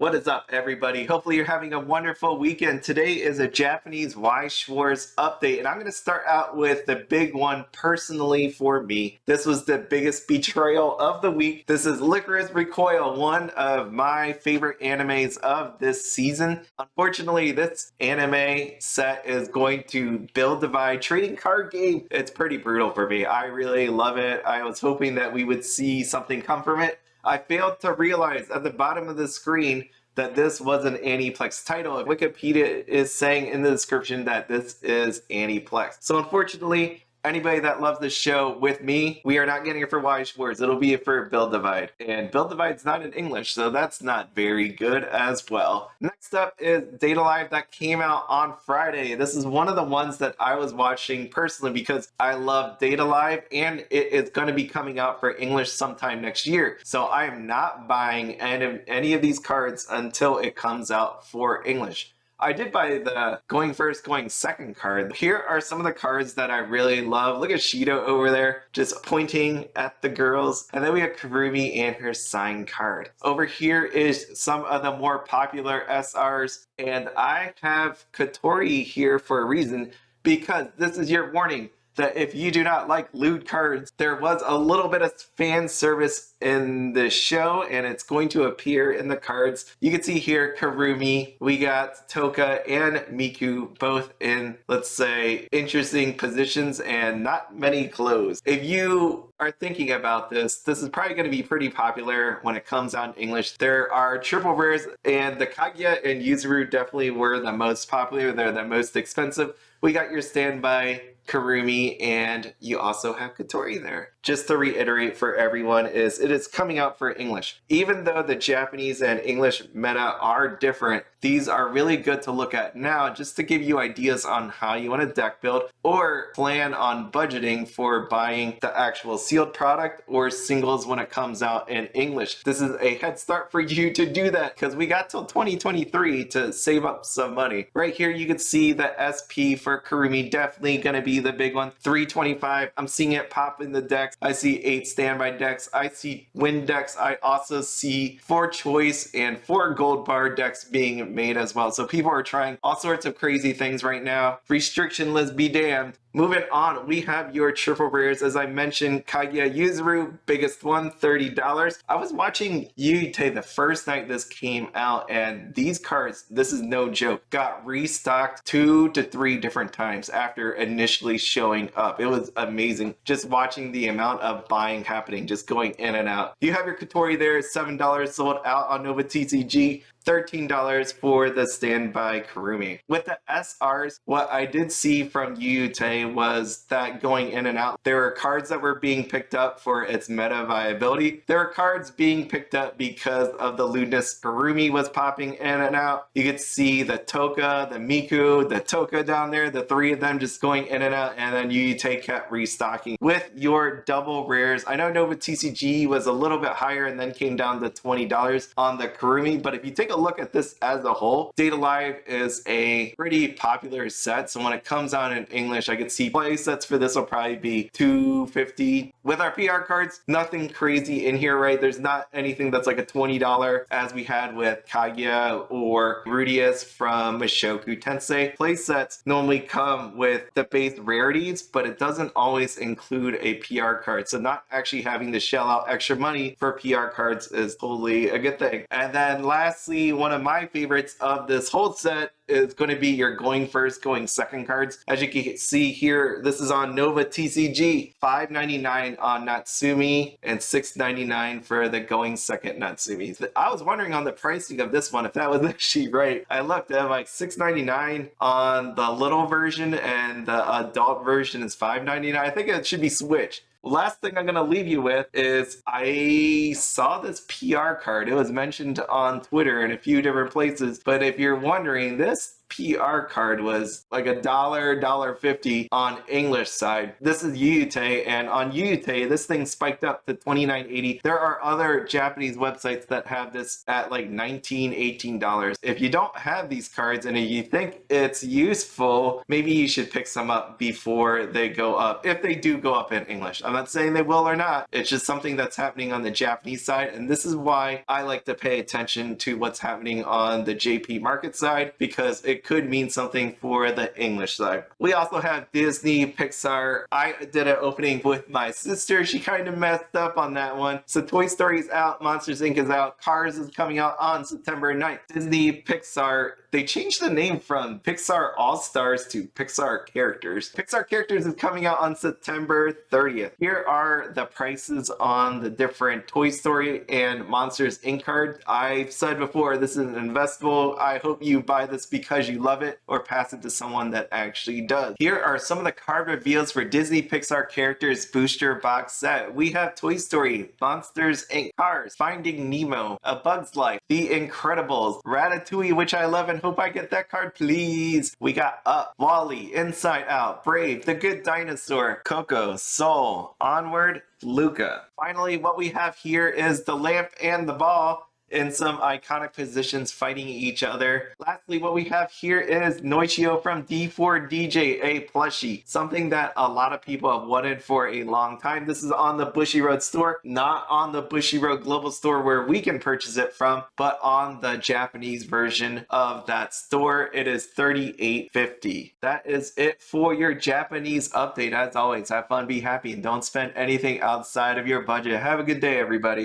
What is up, everybody? Hopefully you're having a wonderful weekend. Today is a Japanese Weiss Schwarz update, and I'm going to start out with the big one personally for me. This was the biggest betrayal of the week. This is Lycoris Recoil, one of my favorite animes of this season. Unfortunately, this anime set is going to Build Divide trading card game. It's pretty brutal for me. I really love it. I was hoping that we would see something come from it. I failed to realize at the bottom of the screen that this was an Aniplex title. Wikipedia is saying in the description that this is Aniplex. So unfortunately, anybody that loves this show with me, we are not getting it for Weiss Schwarz. It'll be for Build Divide. And Build Divide's not in English, so that's not very good as well. Next up is Data Live that came out on Friday. This is one of the ones that I was watching personally because I love Data Live, and it is going to be coming out for English sometime next year. So I am not buying any of these cards until it comes out for English. I did buy the going first, going second card. Here are some of the cards that I really love. Look at Shido over there, just pointing at the girls. And then we have Kurumi and her signed card. Over here is some of the more popular SRs. And I have Kotori here for a reason, because this is your warning that if you do not like lewd cards, there was a little bit of fan service in the show, and it's going to appear in the cards. You can see here Kurumi, we got Tohka and Miku, both in, let's say, interesting positions and not many clothes. If you are thinking about this is probably going to be pretty popular when it comes out in English. There are triple rares, and the Kaguya and Yuzuru definitely were the most popular. They're the most expensive. We got your standby Kurumi, and you also have Kotori there. Just to reiterate for everyone, it is coming out for English. Even though the Japanese and English meta are different, these are really good to look at now just to give you ideas on how you want to deck build or plan on budgeting for buying the actual sealed product or singles when it comes out in English. This is a head start for you to do that because we got till 2023 to save up some money. Right here you can see the SP for Kurumi, definitely going to be the big one. 325. I'm seeing it pop in the decks. I see 8 standby decks. I see win decks. I also see 4 choice and 4 gold bar decks being made as well. So people are trying all sorts of crazy things right now. Restrictionless be damned. Moving on, we have your triple rares. As I mentioned, Kaguya Yuzuru, biggest one, $30. I was watching Yute the first night this came out, and these cards, this is no joke, got restocked 2 to 3 different times after initially showing up. It was amazing just watching the amount of buying happening, just going in and out. You have your Kotori there, $7, sold out on Nova TCG. $13 for the standby Kurumi. With the SRs, what I did see from Yute was that going in and out, there were cards that were being picked up for its meta viability. There were cards being picked up because of the lewdness. Kurumi was popping in and out. You could see the Tohka, the Miku, the Tohka down there, the 3 of them just going in and out, and then Yute kept restocking. With your double rares, I know Nova TCG was a little bit higher and then came down to $20 on the Kurumi, but if you take a look at this as a whole, Data Live is a pretty popular set. So when it comes out in English, I could see play sets for this will probably be $250. With our PR cards, nothing crazy in here, right? There's not anything that's like a $20 as we had with Kaguya or Rudius from Mushoku Tensei. Play sets normally come with the base rarities, but it doesn't always include a PR card. So not actually having to shell out extra money for PR cards is totally a good thing. And then lastly, one of my favorites of this whole set is going to be your going first, going second cards. As you can see here, this is on Nova TCG, $5.99 on Natsumi and $6.99 for the going second Natsumi. I was wondering on the pricing of this one if that was actually right. I looked at like $6.99 on the little version and the adult version is $5.99. I think it should be switched. Last thing I'm going to leave you with is I saw this PR card. It was mentioned on Twitter in a few different places, but if you're wondering, this PR card was like $1.50 on English side. This is Yuyute, and on Yuyute, this thing spiked up to $29.80. There are other Japanese websites that have this at like $19, $18. If you don't have these cards and you think it's useful, maybe you should pick some up before they go up, if they do go up in English. I'm not saying they will or not. It's just something that's happening on the Japanese side, and this is why I like to pay attention to what's happening on the JP market side, because it could mean something for the English side. We also have Disney, Pixar. I did an opening with my sister. She kind of messed up on that one. So Toy Story's out, Monsters Inc. is out, Cars is coming out on September 9th. Disney, Pixar, they changed the name from Pixar All-Stars to Pixar Characters. Pixar Characters is coming out on September 30th. Here are the prices on the different Toy Story and Monsters Inc. cards. I've said before, this is an investable. I hope you buy this because you love it or pass it to someone that actually does. Here are some of the card reveals for Disney Pixar Characters booster box set. We have Toy Story, Monsters Inc. Cars, Finding Nemo, A Bug's Life, The Incredibles, Ratatouille, which I love and hope I get that card, please. We got Up, Wall-E, Inside Out, Brave, The Good Dinosaur, Coco, Soul, Onward, Luca. Finally, what we have here is the lamp and the ball in some iconic positions fighting each other. Lastly, what we have here is Nyochio from D4DJ, a plushie, something that a lot of people have wanted for a long time. This is on the Bushiroad store, not on the Bushiroad Global store where we can purchase it from, but on the Japanese version of that store. It is $38.50. That is it for your Japanese update. As always, have fun, be happy, and don't spend anything outside of your budget. Have a good day, everybody.